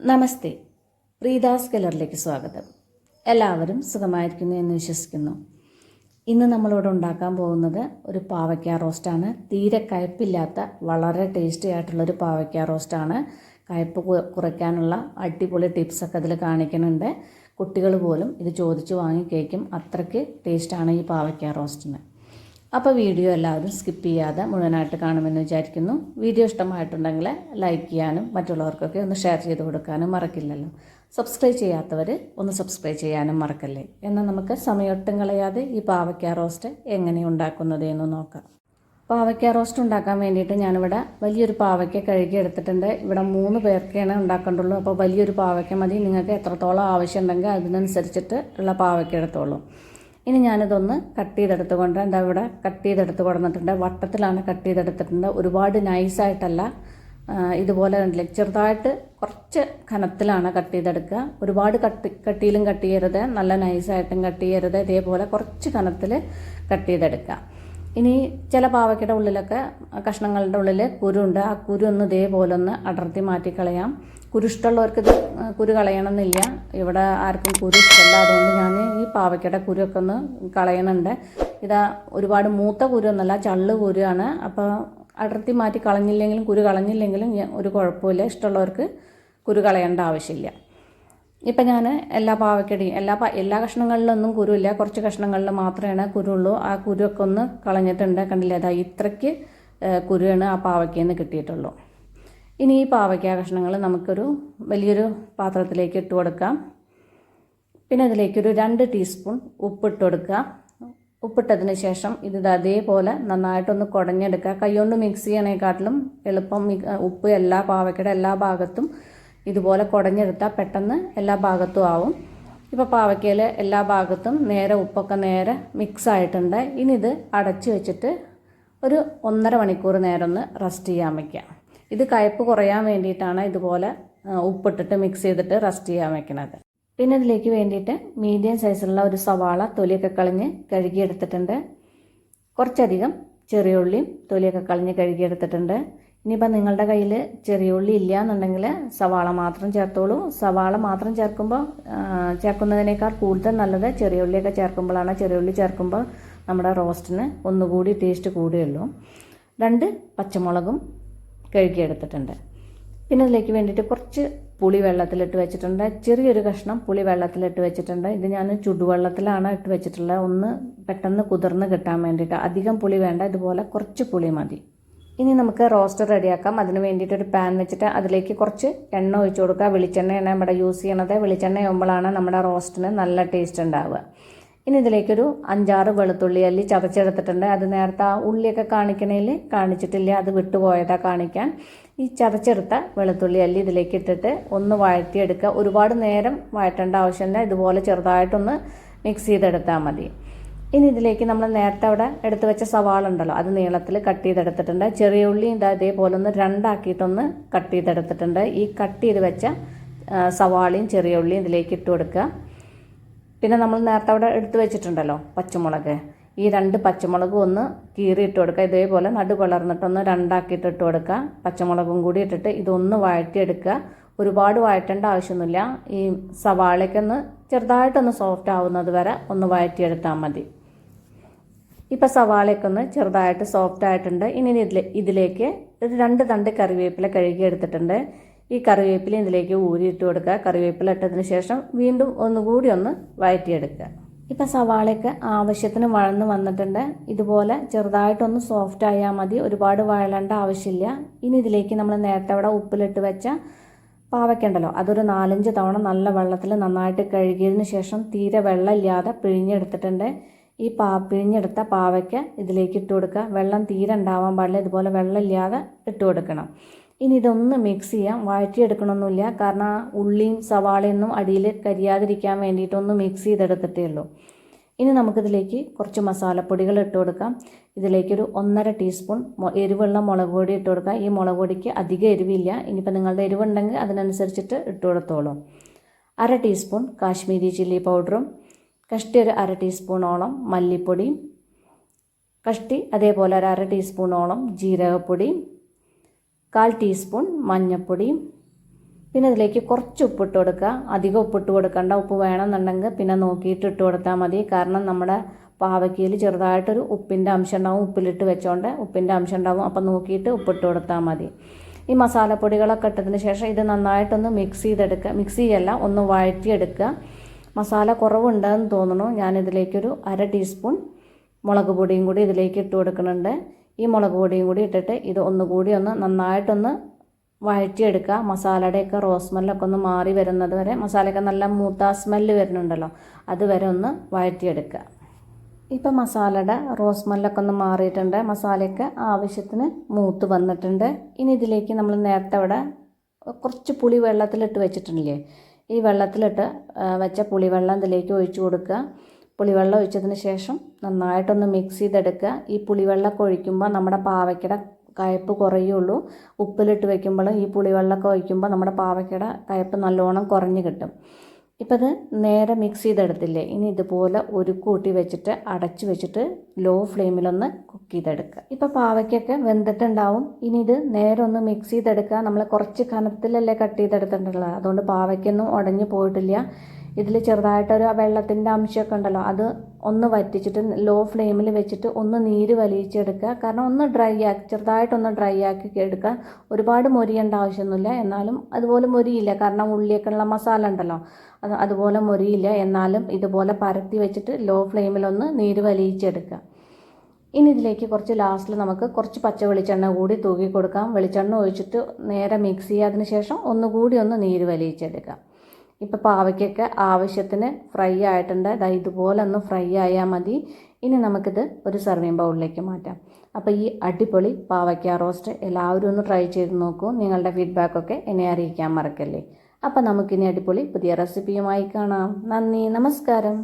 നമസ്തേ, പ്രീതാസ് കെല്ലറിലേക്ക് സ്വാഗതം. എല്ലാവരും സുഖമായിരിക്കുന്നു എന്ന് വിശ്വസിക്കുന്നു. ഇന്ന് നമ്മളിവിടെ ഉണ്ടാക്കാൻ പോകുന്നത് ഒരു പാവയ്ക്ക റോസ്റ്റാണ്. തീരെ കയ്പില്ലാത്ത വളരെ ടേസ്റ്റി ആയിട്ടുള്ളൊരു പാവയ്ക്ക റോസ്റ്റാണ്. കയ്പ് കുറയ്ക്കാനുള്ള അടിപൊളി ടിപ്സൊക്കെ അതിൽ കാണിക്കുന്നുണ്ട്. കുട്ടികൾ പോലും ഇത് ചോദിച്ച് വാങ്ങി കഴിക്കും. അത്രയ്ക്ക് ടേസ്റ്റാണ് ഈ പാവയ്ക്ക റോസ്റ്റിന്. അപ്പോൾ വീഡിയോ എല്ലാവരും സ്കിപ്പ് ചെയ്യാതെ മുഴുവനായിട്ട് കാണുമെന്ന് വിചാരിക്കുന്നു. വീഡിയോ ഇഷ്ടമായിട്ടുണ്ടെങ്കിൽ ലൈക്ക് ചെയ്യാനും മറ്റുള്ളവർക്കൊക്കെ ഒന്ന് ഷെയർ ചെയ്ത് കൊടുക്കാനും മറക്കില്ലല്ലോ. സബ്സ്ക്രൈബ് ചെയ്യാത്തവർ ഒന്ന് സബ്സ്ക്രൈബ് ചെയ്യാനും മറക്കല്ലേ. എന്നാൽ നമുക്ക് സമയൊട്ടും കളയാതെ ഈ പാവയ്ക്ക റോസ്റ്റ് എങ്ങനെ ഉണ്ടാക്കുന്നത് എന്ന് നോക്കാം. പാവയ്ക്ക റോസ്റ്റ് ഉണ്ടാക്കാൻ വേണ്ടിയിട്ട് ഞാനിവിടെ വലിയൊരു പാവയ്ക്ക കഴുകി എടുത്തിട്ടുണ്ട്. ഇവിടെ 3 പേർക്കാണ് ഉണ്ടാക്കേണ്ടുള്ളൂ. അപ്പോൾ വലിയൊരു പാവയ്ക്ക മതി. നിങ്ങൾക്ക് എത്രത്തോളം ആവശ്യമുണ്ടെങ്കിൽ അതിനനുസരിച്ചിട്ട് ഉള്ള പാവയ്ക്ക എടുത്തോളൂ. ഇനി ഞാനിതൊന്ന് കട്ട് ചെയ്തെടുത്തുകൊണ്ട് ഇവിടെ കട്ട് ചെയ്തെടുത്ത് കൊടുത്തിട്ടുണ്ട്. വട്ടത്തിലാണ് കട്ട് ചെയ്തെടുത്തിട്ടുണ്ട്. ഒരുപാട് നൈസായിട്ടല്ല, ഇതുപോലെ ചെറുതായിട്ട് കുറച്ച് കനത്തിലാണ് കട്ട് ചെയ്തെടുക്കുക. ഒരുപാട് കട്ടിയിലും കട്ട് ചെയ്യരുത്, നല്ല നൈസായിട്ടും കട്ട് ചെയ്യരുത്. ഇതേപോലെ കുറച്ച് കനത്തിൽ കട്ട് ചെയ്തെടുക്കുക. ഇനി ചില പാവയ്ക്കയുടെ ഉള്ളിലൊക്കെ കഷ്ണങ്ങളുടെ ഉള്ളിൽ കുരുണ്ട്. ആ കുരു ഒന്ന് ഇതേപോലെ ഒന്ന് അടർത്തി മാറ്റിക്കളയാം. കുരു ഇഷ്ടമുള്ളവർക്ക് ഇത് കുരു കളയണമെന്നില്ല. ഇവിടെ ആർക്കും കുരു ഇഷ്ടമല്ല. അതുകൊണ്ട് ഞാൻ ഈ പാവയ്ക്കയുടെ കുരുവൊക്കെ ഒന്ന് കളയണുണ്ട്. ഇതാ ഒരുപാട് മൂത്ത കുരുവൊന്നുമല്ല, ചള്ള് കുരുവാണ്. അപ്പോൾ അടർത്തി മാറ്റി കളഞ്ഞില്ലെങ്കിലും കുരു കളഞ്ഞില്ലെങ്കിലും ഒരു കുഴപ്പമില്ല. ഇഷ്ടമുള്ളവർക്ക് കുരു കളയേണ്ട ആവശ്യമില്ല. ഇപ്പം ഞാൻ എല്ലാ പാവയ്ക്കടിയും എല്ലാ കഷ്ണങ്ങളിലൊന്നും കുരുവില്ല, കുറച്ച് കഷ്ണങ്ങളിൽ മാത്രമേ കുരുള്ളൂ. ആ കുരുവൊക്കെ ഒന്ന് കളഞ്ഞിട്ടുണ്ട്. കണ്ടില്ലേ, അതാ ഇത്രയ്ക്ക് കുരുവാണ് ആ പാവയ്ക്കയിൽ നിന്ന് കിട്ടിയിട്ടുള്ളൂ. ഇനി ഈ പാവയ്ക്ക കഷ്ണങ്ങൾ നമുക്കൊരു വലിയൊരു പാത്രത്തിലേക്ക് ഇട്ട് കൊടുക്കാം. പിന്നെ അതിലേക്കൊരു 2 ടീസ്പൂൺ ഉപ്പിട്ട് കൊടുക്കുക. ഉപ്പിട്ടതിന് ശേഷം ഇത് അതേപോലെ നന്നായിട്ടൊന്ന് കുടഞ്ഞെടുക്കുക. കൈകൊണ്ട് മിക്സ് ചെയ്യണേക്കാട്ടിലും എളുപ്പം ഉപ്പ് എല്ലാ പാവയ്ക്കയുടെ എല്ലാ ഭാഗത്തും ഇതുപോലെ കുടഞ്ഞെടുത്താൽ പെട്ടെന്ന് എല്ലാ ഭാഗത്തും ആവും. ഇപ്പോൾ പാവയ്ക്കയിൽ എല്ലാ ഭാഗത്തും നേരെ ഉപ്പൊക്കെ നേരെ മിക്സ് ആയിട്ടുണ്ട്. ഇനി ഇത് അടച്ചു വെച്ചിട്ട് ഒരു 1.5 മണിക്കൂർ നേരം ഒന്ന് റെസ്റ്റ് ചെയ്യാൻ വയ്ക്കുക. ഇത് കയ്പ്പ് കുറയാൻ വേണ്ടിയിട്ടാണ് ഇതുപോലെ ഉപ്പിട്ടിട്ട് മിക്സ് ചെയ്തിട്ട് റെസ്റ്റ് ചെയ്യാൻ വെക്കുന്നത്. പിന്നെ ഇതിലേക്ക് വേണ്ടിയിട്ട് മീഡിയം സൈസിലുള്ള ഒരു സവാള തൊലിയൊക്കെ കളഞ്ഞ് കഴുകിയെടുത്തിട്ടുണ്ട്. കുറച്ചധികം ചെറിയ ഉള്ളിയും തൊലിയൊക്കെ കളഞ്ഞ് കഴുകിയെടുത്തിട്ടുണ്ട്. ഇനിയിപ്പോൾ നിങ്ങളുടെ കയ്യിൽ ചെറിയ ഉള്ളി ഇല്ല എന്നുണ്ടെങ്കിൽ സവാള മാത്രം ചേർത്തോളൂ. സവാള മാത്രം ചേർക്കുന്നതിനേക്കാൾ കൂടുതൽ നല്ലത് ചെറിയ ഉള്ളിയൊക്കെ ചേർക്കുമ്പോഴാണ്. ചെറിയ ഉള്ളി ചേർക്കുമ്പോൾ നമ്മുടെ റോസ്റ്റിന് ഒന്നുകൂടി ടേസ്റ്റ് കൂടുകയുള്ളൂ. 2 പച്ചമുളകും കഴുകിയെടുത്തിട്ടുണ്ട്. പിന്നെ ഇതിലേക്ക് വേണ്ടിയിട്ട് കുറച്ച് പുളി വെള്ളത്തിലിട്ട് വെച്ചിട്ടുണ്ട്. ചെറിയൊരു കഷ്ണം പുളി വെള്ളത്തിലിട്ട് വെച്ചിട്ടുണ്ട്. ഇത് ഞാൻ ചുടുവെള്ളത്തിലാണ് ഇട്ട് വെച്ചിട്ടുള്ളത്, ഒന്ന് പെട്ടെന്ന് കുതിർന്ന് കിട്ടാൻ വേണ്ടിയിട്ട്. അധികം പുളി വേണ്ട, ഇതുപോലെ കുറച്ച് പുളി മതി. ഇനി നമുക്ക് റോസ്റ്റ് റെഡിയാക്കാം. അതിന് വേണ്ടിയിട്ട് ഒരു പാൻ വെച്ചിട്ട് അതിലേക്ക് കുറച്ച് എണ്ണ ഒഴിച്ച് കൊടുക്കുക. വെളിച്ചെണ്ണയാണ് ഇവിടെ യൂസ് ചെയ്യണത്. വെളിച്ചെണ്ണ ആകുമ്പോഴാണ് നമ്മുടെ റോസ്റ്റിന് നല്ല ടേസ്റ്റ് ഉണ്ടാവുക. ഇനി ഇതിലേക്കൊരു 5-6 വെളുത്തുള്ളി അല്ലി ചതച്ചെടുത്തിട്ടുണ്ട്. അത് നേരത്തെ ആ ഉള്ളിയൊക്കെ കാണിച്ചിട്ടില്ല, അത് വിട്ടുപോയതാണ് കാണിക്കാൻ. ഈ ചതച്ചെടുത്ത വെളുത്തുള്ളി അല്ലി ഇതിലേക്ക് ഇട്ടിട്ട് ഒന്ന് വഴറ്റിയെടുക്കുക. ഒരുപാട് നേരം വഴറ്റേണ്ട ആവശ്യമില്ല, ഇതുപോലെ ചെറുതായിട്ടൊന്ന് മിക്സ് ചെയ്തെടുത്താൽ മതി. ഇനി ഇതിലേക്ക് നമ്മൾ നേരത്തെ അവിടെ എടുത്ത് വെച്ച സവാള ഉണ്ടല്ലോ, അത് നീളത്തിൽ കട്ട് ചെയ്തെടുത്തിട്ടുണ്ട്. ചെറിയ ഉള്ളി ഇതേപോലെ ഒന്ന് 2 ആക്കിയിട്ടൊന്ന് കട്ട് ചെയ്തെടുത്തിട്ടുണ്ട്. ഈ കട്ട് ചെയ്ത് വെച്ച സവാളയും ചെറിയ ഉള്ളിയും ഇതിലേക്ക് ഇട്ട് കൊടുക്കുക. പിന്നെ നമ്മൾ നേരത്തെ അവിടെ എടുത്ത് വെച്ചിട്ടുണ്ടല്ലോ പച്ചമുളക്, ഈ 2 പച്ചമുളകും ഒന്ന് കീറിയിട്ട് കൊടുക്കുക. ഇതേപോലെ നടു വളർന്നിട്ടൊന്ന് 2 ആക്കിയിട്ട് ഇട്ട് കൊടുക്കുക. പച്ചമുളകും കൂടി ഇട്ടിട്ട് ഇതൊന്ന് വഴറ്റിയെടുക്കുക. ഒരുപാട് വഴറ്റേണ്ട ആവശ്യമൊന്നുമില്ല. ഈ സവാളയ്ക്കൊന്ന് ചെറുതായിട്ടൊന്ന് സോഫ്റ്റ് ആവുന്നത് വരെ ഒന്ന് വഴറ്റിയെടുത്താൽ മതി. ഇപ്പോൾ സവാളയൊക്കെ ഒന്ന് ചെറുതായിട്ട് സോഫ്റ്റ് ആയിട്ടുണ്ട്. ഇനി ഇതിലേക്ക് ഒരു 2 തണ്ട് കറിവേപ്പില കഴുകി എടുത്തിട്ടുണ്ട്. ഈ കറിവേപ്പില ഇതിലേക്ക് ഊരിയിട്ട് കൊടുക്കുക. കറിവേപ്പില ഇട്ടതിന് ശേഷം വീണ്ടും ഒന്നുകൂടി ഒന്ന് വഴറ്റിയെടുക്കുക. ഇപ്പം സവാളയൊക്കെ ആവശ്യത്തിന് വഴന്ന് വന്നിട്ടുണ്ട്. ഇതുപോലെ ചെറുതായിട്ടൊന്ന് സോഫ്റ്റ് ആയാൽ മതി, ഒരുപാട് വഴലേണ്ട ആവശ്യമില്ല. ഇനി ഇതിലേക്ക് നമ്മൾ നേരത്തെ അവിടെ ഉപ്പിലിട്ട് വെച്ച പാവയ്ക്ക ഉണ്ടല്ലോ, അതൊരു 4-5 തവണ നല്ല വെള്ളത്തിൽ നന്നായിട്ട് കഴുകിയതിന് ശേഷം തീരെ വെള്ളമില്ലാതെ പിഴിഞ്ഞെടുത്തിട്ടുണ്ട്. ഈ പിഴിഞ്ഞെടുത്ത പാവയ്ക്ക ഇതിലേക്ക് ഇട്ട് കൊടുക്കുക. വെള്ളം തീരെ ഉണ്ടാവാൻ പാടില്ല, ഇതുപോലെ വെള്ളമില്ലാതെ ഇട്ട് കൊടുക്കണം. ഇനി ഇതൊന്ന് മിക്സ് ചെയ്യാം. വഴറ്റിയെടുക്കണമെന്നില്ല, കാരണം ഉള്ളിയും സവാളയൊന്നും അടിയിൽ കരിയാതിരിക്കാൻ വേണ്ടിയിട്ടൊന്ന് മിക്സ് ചെയ്തെടുത്തിട്ടേ ഉള്ളൂ. ഇനി നമുക്കിതിലേക്ക് കുറച്ച് മസാലപ്പൊടികൾ ഇട്ട് കൊടുക്കാം. ഇതിലേക്കൊരു 1.5 ടീസ്പൂൺ എരിവുള്ള മുളക് പൊടി ഇട്ട് കൊടുക്കാം. ഈ മുളക് പൊടിക്ക് അധികം എരിവില്ല, ഇനിയിപ്പോൾ നിങ്ങളുടെ എരിവുണ്ടെങ്കിൽ അതിനനുസരിച്ചിട്ട് ഇട്ട് കൊടുത്തോളൂ. 1/2 ടീസ്പൂൺ കാശ്മീരി ചില്ലി പൗഡറും കഷ്ടി ഒരു 1/2 ടീസ്പൂണോളം മല്ലിപ്പൊടിയും കഷ്ടി അതേപോലെ ഒരു 1/2 ടീസ്പൂണോളം ജീരകപ്പൊടിയും 1/4 ടീസ്പൂൺ മഞ്ഞൾപ്പൊടിയും പിന്നെ ഇതിലേക്ക് കുറച്ച് ഉപ്പിട്ട് കൊടുക്കുക. അധികം ഉപ്പിട്ട് കൊടുക്കണ്ട. ഉപ്പ് വേണമെന്നുണ്ടെങ്കിൽ പിന്നെ നോക്കിയിട്ട് ഇട്ട് കൊടുത്താൽ മതി. കാരണം നമ്മുടെ പാവയ്ക്കയിൽ ചെറുതായിട്ടൊരു ഉപ്പിൻ്റെ അംശം ഉണ്ടാവും. ഉപ്പിലിട്ട് വെച്ചോണ്ട് ഉപ്പിൻ്റെ അംശം ഉണ്ടാവും. അപ്പം നോക്കിയിട്ട് ഉപ്പിട്ട് കൊടുത്താൽ മതി. ഈ മസാലപ്പൊടികളൊക്കെ ഇട്ടതിന് ശേഷം ഇത് നന്നായിട്ടൊന്ന് മിക്സ് ചെയ്തെടുക്കുക. മിക്സ് ചെയ്യല്ല, ഒന്ന് വഴറ്റിയെടുക്കുക. മസാല കുറവുണ്ടെന്ന് തോന്നുന്നു. ഞാനിതിലേക്കൊരു 1/2 ടീസ്പൂൺ മുളക് പൊടിയും കൂടി ഇതിലേക്ക് ഇട്ട് കൊടുക്കുന്നുണ്ട്. ഈ മുളക് പൊടിയും കൂടി ഇട്ടിട്ട് ഇത് ഒന്നുകൂടി ഒന്ന് നന്നായിട്ടൊന്ന് വഴറ്റിയെടുക്കുക. മസാലയുടെയൊക്കെ റോസ്മെല്ലൊക്കെ ഒന്ന് മാറി വരുന്നത് വരെ, മസാലയൊക്കെ നല്ല മൂത്ത സ്മെല്ല് വരുന്നുണ്ടല്ലോ, അതുവരെ ഒന്ന് വഴറ്റിയെടുക്കുക. ഇപ്പം മസാലയുടെ റോസ്മെല്ലൊക്കെ ഒന്ന് മാറിയിട്ടുണ്ട്. മസാലയൊക്കെ ആവശ്യത്തിന് മൂത്ത് വന്നിട്ടുണ്ട്. ഇനി ഇതിലേക്ക് നമ്മൾ നേരത്തെ അവിടെ കുറച്ച് പുളി വെള്ളത്തിലിട്ട് വെച്ചിട്ടില്ലേ, ഈ വെള്ളത്തിലിട്ട് വെച്ച പുളിവെള്ളം ഇതിലേക്ക് ഒഴിച്ചു കൊടുക്കുക. പുളിവെള്ളം ഒഴിച്ചതിന് ശേഷം നന്നായിട്ടൊന്ന് മിക്സ് ചെയ്തെടുക്കുക. ഈ പുളിവെള്ളമൊക്കെ ഒഴിക്കുമ്പോൾ നമ്മുടെ പാവയ്ക്കയുടെ കയ്പ്പ് കുറയുള്ളൂ. ഉപ്പിലിട്ട് വെക്കുമ്പോൾ ഈ പുളിവെള്ളമൊക്കെ ഒഴിക്കുമ്പോൾ നമ്മുടെ പാവയ്ക്കയുടെ കയ്പ്പ് നല്ലോണം കുറഞ്ഞ് കിട്ടും. ഇപ്പം ഇത് നേരെ മിക്സ് ചെയ്തെടുത്തില്ലേ, ഇനി ഇതുപോലെ ഒരു കൂട്ടി വെച്ചിട്ട് അടച്ച് വെച്ചിട്ട് ലോ ഫ്ലെയിമിലൊന്ന് കുക്ക് ചെയ്തെടുക്കുക. ഇപ്പോൾ പാവയ്ക്കൊക്കെ വെന്തിട്ടുണ്ടാവും. ഇനി ഇത് നേരെ ഒന്ന് മിക്സ് ചെയ്തെടുക്കുക. നമ്മൾ കുറച്ച് കനത്തിലല്ലേ കട്ട് ചെയ്തെടുത്തിട്ടുള്ളത്, അതുകൊണ്ട് പാവയ്ക്കൊന്നും ഉടഞ്ഞു പോയിട്ടില്ല. ഇതിൽ ചെറുതായിട്ടൊരു വെള്ളത്തിൻ്റെ അംശമൊക്കെ ഉണ്ടല്ലോ, അത് ഒന്ന് വറ്റിച്ചിട്ട് ലോ ഫ്ലെയിമിൽ വെച്ചിട്ട് ഒന്ന് നീര് വലിയിച്ചെടുക്കുക. കാരണം ഒന്ന് ചെറുതായിട്ടൊന്ന് ഡ്രൈ ആക്കി എടുക്കുക. ഒരുപാട് മൊരിയേണ്ട ആവശ്യമൊന്നുമില്ല, എന്നാലും അതുപോലെ മൊരിയില്ല. കാരണം ഉള്ളിയൊക്കെ ഉള്ള മസാല ഉണ്ടല്ലോ, അതുപോലെ മൊരിയില്ല. എന്നാലും ഇതുപോലെ പരത്തി വെച്ചിട്ട് ലോ ഫ്ലെയിമിലൊന്ന് നീര് വലിയിച്ചെടുക്കുക. ഇനി ഇതിലേക്ക് കുറച്ച് ലാസ്റ്റിൽ നമുക്ക് കുറച്ച് പച്ച വെളിച്ചെണ്ണ കൂടി തൂക്കി കൊടുക്കാം. വെളിച്ചെണ്ണ ഒഴിച്ചിട്ട് നേരെ മിക്സ് ചെയ്യാതിന് ശേഷം ഒന്നുകൂടി ഒന്ന് നീര് വലിയിച്ചെടുക്കാം. ഇപ്പോൾ പാവയ്ക്കൊക്കെ ആവശ്യത്തിന് ഫ്രൈ ആയിട്ടുണ്ട്. ഇതുപോലെ ഒന്ന് ഫ്രൈ ആയാൽ മതി. ഇനി നമുക്കിത് ഒരു സർവിങ് ബൗളിലേക്ക് മാറ്റാം. അപ്പോൾ ഈ അടിപൊളി പാവയ്ക്ക റോസ്റ്റ് എല്ലാവരും ഒന്ന് ട്രൈ ചെയ്ത് നോക്കൂ. നിങ്ങളുടെ ഫീഡ്ബാക്കൊക്കെ എന്നെ അറിയിക്കാൻ മറക്കല്ലേ. അപ്പോൾ നമുക്കിനി അടിപൊളി പുതിയ റെസിപ്പിയുമായി കാണാം. നന്ദി, നമസ്കാരം.